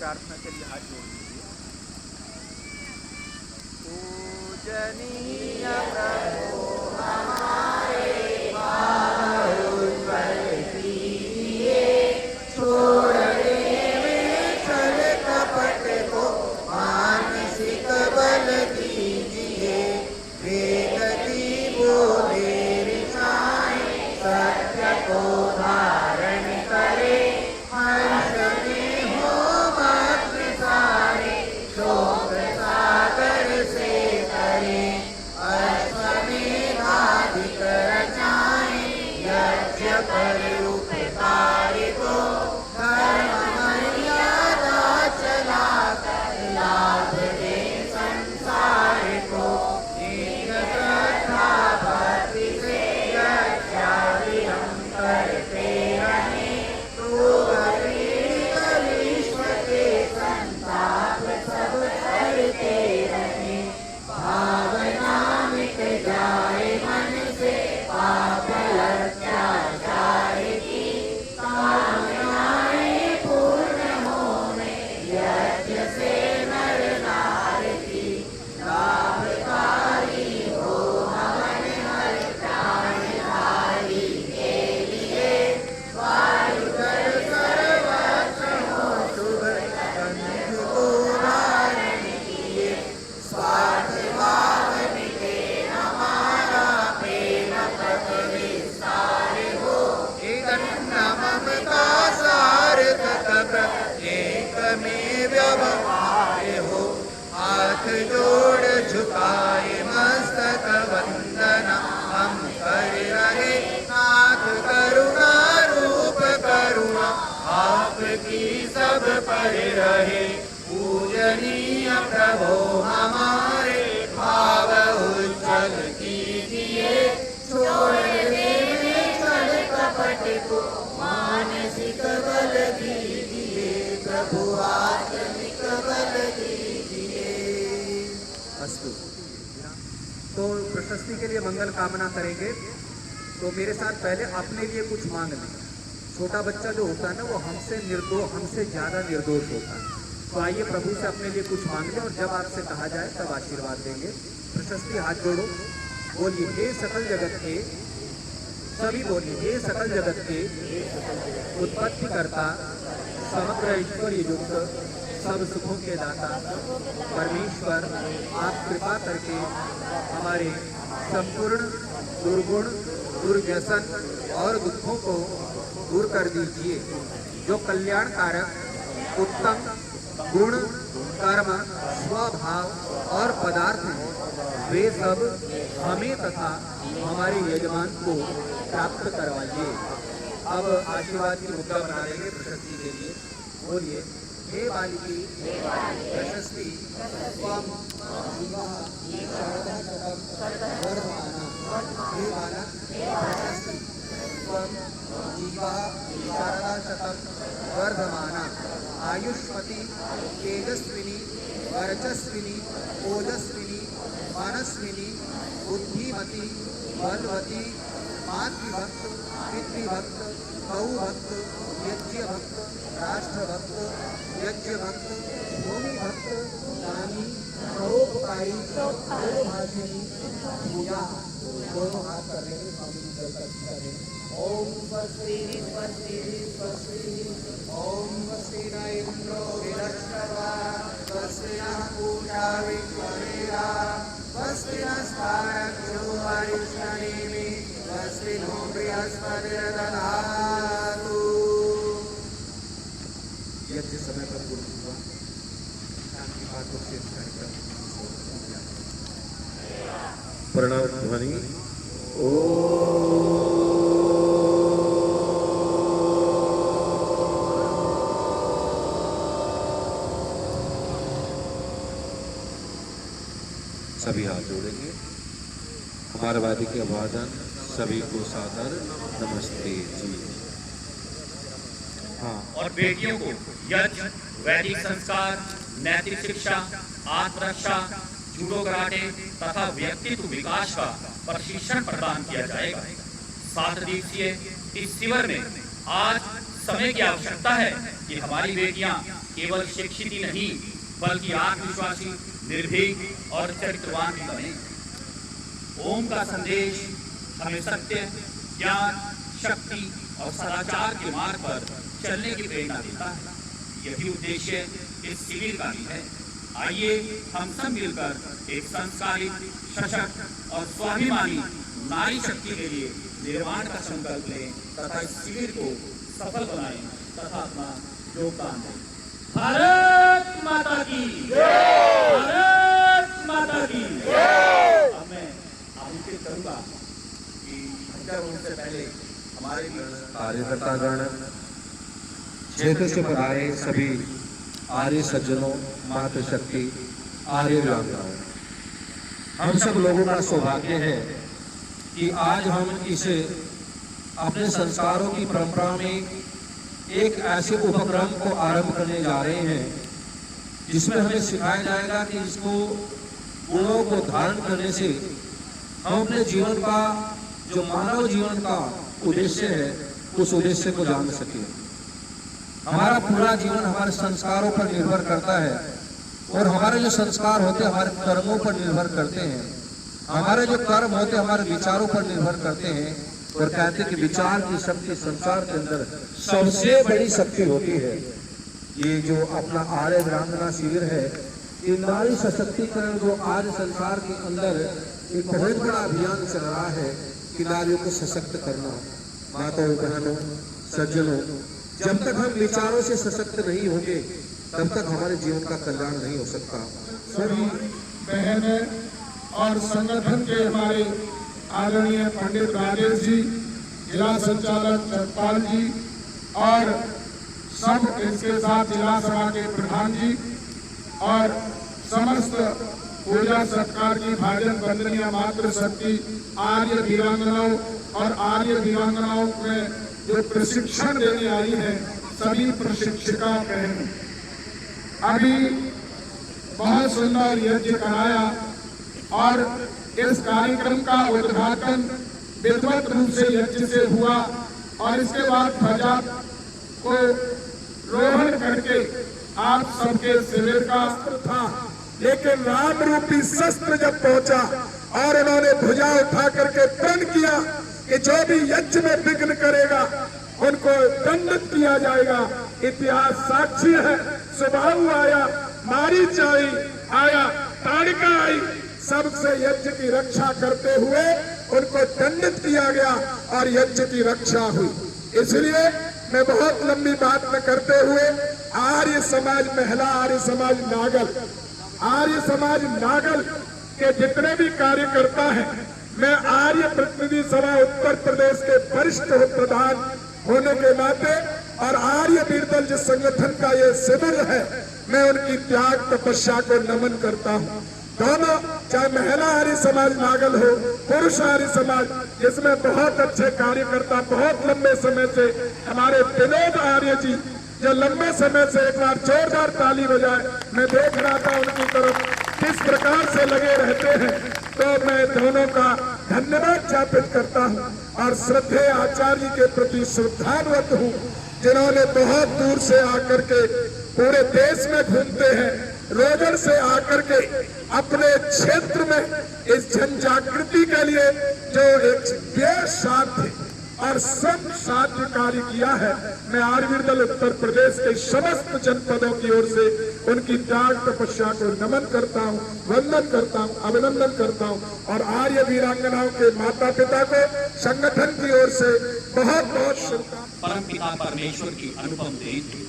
प्रार्थना के लिए हाथ जोड़ दीजिए। पूजनीय प्रभु हमारे भाव उज्ज्वल कीजिए, छोड़ देवे छल कपट को मानसिक बल दीजिए। वेद की बोले रिचाएं सत्य को धारण करे, हर्ष में हो भक्त सारे शोक सागर से करे। अश्वमेधाधिक रचाएं यज्ञ कर उपकार को, धर्म मर्यादा चला कर लाभ दे संसार को। एक श्रद्धा भक्ति से यज्ञ विरम करते रहे, तो विश्व के संताप सब करते रहे। भावना मिट जाए मन से पाप अत्याचार की, कामनाएं पूर्ण होने यज्ञ से नर नार की। लाभकारी हो हवन हर प्राणधारी के लिए, वायु जल सर्वत्र हो शुभ गंध को धारण किए। स्वार्थ भाव मिटे हमारा प्रेम पथ विस्तार हो, एक ममता सार्थक एक में व्यवहार हो। हाथ जोड़ झुकाए मस्तक वंदना हम कर रहे, नाथ करुणा रूप करुणा आपकी सब पर रहे। पूजनीय प्रभु हमारे भाव उज्ज्वल कीजिए, छोड़ देवे छल कपट को मानसिक बल दीजिए। प्रभु आत्मिक बल दीजिए। अस्तु। तो प्रशस्ति के लिए मंगल कामना करेंगे, तो मेरे साथ पहले अपने लिए कुछ मांग लें। छोटा बच्चा जो होता है ना, वो हमसे ज्यादा निर्दोष होता है। तो आइए प्रभु से अपने लिए कुछ मांग लें, और जब आपसे कहा जाए तब आशीर्वाद देंगे। प्रशस्ति हाथ जोड़ो, बोलिए हे सकल जगत के, सभी बोलिए हे सकल जगत के उत्पत्ति करता, समग्र ऐश्वर्य युक्त, सब सुखों के दाता परमेश्वर, आप कृपा करके हमारे संपूर्ण दुर्गुण, दुर्व्यसन और दुखों को दूर कर दीजिए। जो कल्याणकारक उत्तम गुण, कर्म, स्वभाव और पदार्थ हैं, वे सब हमें तथा हमारे यजमान को प्राप्त करवाइए। अब आशीर्वाद की मुद्रा बना लेंगे प्रशस्ति के लिए। बोलिए हे बालिकी प्रशस्ति त्वं जीवा शरदशतं वर्धमाना। हे बालक प्रशस्ति त्वं जीवा शरदशतं वर्धमाना। आयुष्मती, तेजस्विनी, वर्चस्विनी, ओजस्विनी, मनस्विनी, बुद्धिमती, बलवती, मातृभक्त, पितृभक्त, गौभक्त, यज्ञभक्त, राष्ट्रभक्त, यज्ञभक्त, भूमिभक्त, दानी, परोपकारी, बहुभाषिणी पूजा। दोनों हाथ कर लेंगे, स्वामी जी जल करें। ओम स्वस्ति स्वस्ति स्वस्ति। ओम स्वस्ति न इंद्रो विरश्रवा, स्वस्ति नः पूषा विश्ववेदाः, स्वस्ति नस्तारक्षो अरिष्टनेमि, स्वस्ति नो बृहस्पतिर्दधातु। यज्ञ समय पर पूर्ण हुआ। शांति पाठों से कार्यक्रम प्रणव ध्वनि। सभी हाथ जोड़ेंगे। हमारे वादी के अभिवादन सभी को सादर नमस्ते जी। हाँ, और बेटियों को यज्ञ, वैदिक संस्कार, नैतिक शिक्षा, आत्मरक्षा, जूडो कराटे तथा व्यक्तित्व विकास का प्रशिक्षण प्रदान किया जाएगा। 7 दिवसीय इस शिविर में आज समय की आवश्यकता है कि हमारी बेटियां केवल शिक्षित ही नहीं बल्कि आत्मविश्वासी, निर्भीक और चरित्रवान भी बने। ओम का संदेश हमें सत्य, ज्ञान, शक्ति और सदाचार के मार्ग पर चलने की प्रेरणा देता है। यही उद्देश्य इस शिविर का भी है। आइए हम सब मिलकर एक संस्कारित, सशक्त और स्वाभिमानी नारी शक्ति के लिए निर्माण का संकल्प लें तथा इस शिविर को सफल बनाएं तथा अपना योगदान दें। भारत माता की जय! भारत माता की जय! अब मैं आमंत्रित करूंगा कि से पहले हमारे कार्यकर्तागण, क्षेत्र से पधारे सभी आर्य सज्जनों, मातृशक्ति, आर्य वीरांगनाओं, हम सब लोगों का सौभाग्य है कि आज हम इसे अपने संस्कारों की परंपरा में एक ऐसे उपक्रम को आरंभ करने जा रहे हैं जिसमें हमें सिखाया जाएगा कि इसको गुणों को धारण करने से हम अपने जीवन का, जो मानव जीवन का उद्देश्य है, उस उद्देश्य को जान सकें। हमारा पूरा जीवन हमारे संस्कारों पर निर्भर करता है और हमारे जो संस्कार होते हैं हमारे कर्मों पर निर्भर करते हैं। हमारे जो कर्म होते हैं हमारे विचारों पर निर्भर करते हैं। और कहते हैं कि विचार की शक्ति संसार के अंदर सबसे बड़ी शक्ति होती है। ये जो अपना आर्य वीरांगना शिविर है, ये नारी सशक्तिकरण जो आज संसार के अंदर एक बहुत बड़ा अभियान चल रहा है कि नारियों को सशक्त करना। माताओं, बहनों, सज्जनों, जब तक हम विचारों से सशक्त नहीं होंगे तब तक हमारे जीवन का कल्याण नहीं हो सकता। सभी बहनें और संगठन के हमारे आदरणीय पंडित राजेश जी, जिला संचालक चंद्रपाल जी और सब इसके साथ जिला सभा के प्रधान जी और समस्त पूजा सत्कार की भाजन वंदनीय मातृशक्ति आर्य वीरांगनाओं और आर्य वीरांगनाओं में जो प्रशिक्षण देने आई है, सभी प्रशिक्षिका बहन, अभी बहुत सुंदर यज्ञ कराया और इस कार्यक्रम का उद्घाटन विधिवत रूप से यज्ञ से हुआ और इसके बाद ध्वजा को रोहण करके आप सबके शिविर का था। लेकिन राम रूपी शस्त्र जब पहुंचा और उन्होंने ध्वजा उठा करके प्रण किया कि जो भी यज्ञ में विघ्न करेगा उनको दंडित किया जाएगा। इतिहास साक्षी है। सुबाहु आया, मारीच आई, आया ताड़िका आई, सबसे यज्ञ की रक्षा करते हुए उनको दंडित किया गया और यज्ञ की रक्षा हुई। इसलिए मैं बहुत लंबी बात न करते हुए आर्य समाज महिला, आर्य समाज नागल, आर्य समाज नागल के जितने भी कार्यकर्ता हैं, मैं आर्य प्रतिनिधि सभा उत्तर प्रदेश के वरिष्ठ प्रधान होने के नाते और आर्य वीरदल जिस संगठन का ये शिविर है, मैं उनकी त्याग तपस्या को नमन करता हूँ। दोनों, चाहे महिला आर्य समाज नागल हो, पुरुष आर्य समाज, जिसमें बहुत अच्छे कार्यकर्ता बहुत लंबे समय से हमारे विनोद आर्य जी, जो लंबे समय से, एक बार जोरदार ताली बजाए, मैं देख रहा था उनकी तरफ किस प्रकार से लगे रहते हैं, तो मैं दोनों का धन्यवाद ज्ञापित करता हूँ और श्रद्धेय आचार्य के प्रति श्रद्धान्वित हूँ, जिन्होंने बहुत दूर से आकर के पूरे देश में घूमते हैं, रोजर से आकर के अपने क्षेत्र में इस जन जागृति के लिए जो एक बेसाध्य और सब साध्य कार्य किया है। मैं आर्य वीरदल उत्तर प्रदेश के समस्त जनपदों की ओर से उनकी त्याग तपस्या को नमन करता हूँ, वंदन करता हूँ, अभिनंदन करता हूँ और आर्य वीरांगनाओं के माता पिता को संगठन की ओर से बहुत बहुत शुभकामनाएं। परम पिता परमेश्वर की अनुपम देन है,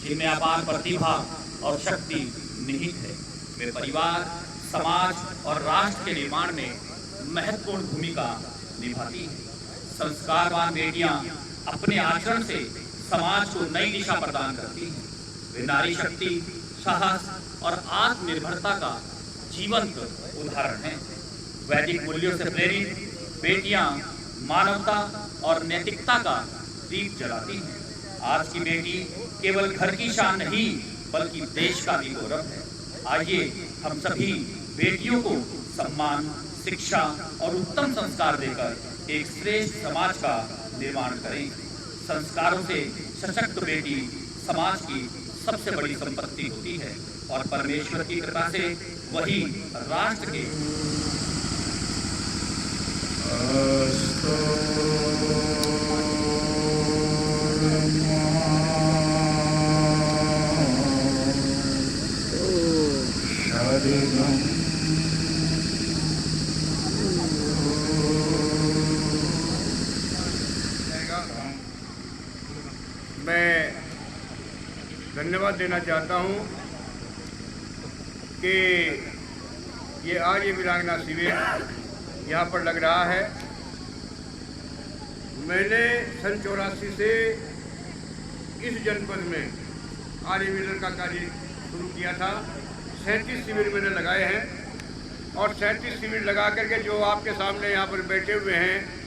जिनमें अपार प्रतिभा और शक्ति निहित है। वे परिवार, समाज और राष्ट्र के निर्माण में महत्वपूर्ण भूमिका निभाती है। संस्कारवान बेटियां अपने आचरण से समाज को नई दिशा प्रदान करती हैं। वे नारी शक्ति, साहस और आत्मनिर्भरता का जीवंत उदाहरण हैं। वैदिक मूल्यों से प्रेरित बेटियां मानवता और नैतिकता का दीप जलाती हैं। आज की बेटी केवल घर की शान नहीं बल्कि देश का भी गौरव है। आइए हम सभी बेटियों को सम्मान, शिक्षा और उत्तम संस्कार देकर एक श्रेष्ठ समाज का निर्माण करें। संस्कारों से सशक्त बेटी समाज की सबसे बड़ी संपत्ति होती है और परमेश्वर की कृपा से वही राष्ट्र के मैं धन्यवाद देना चाहता हूं कि ये आर्य वीरांगना शिविर यहाँ पर लग रहा है। मैंने सन 84 से इस जनपद में आर्य वीर का कार्य शुरू किया था। 37 शिविर मैंने लगाए हैं और 37 शिविर लगा करके जो आपके सामने यहाँ पर बैठे हुए हैं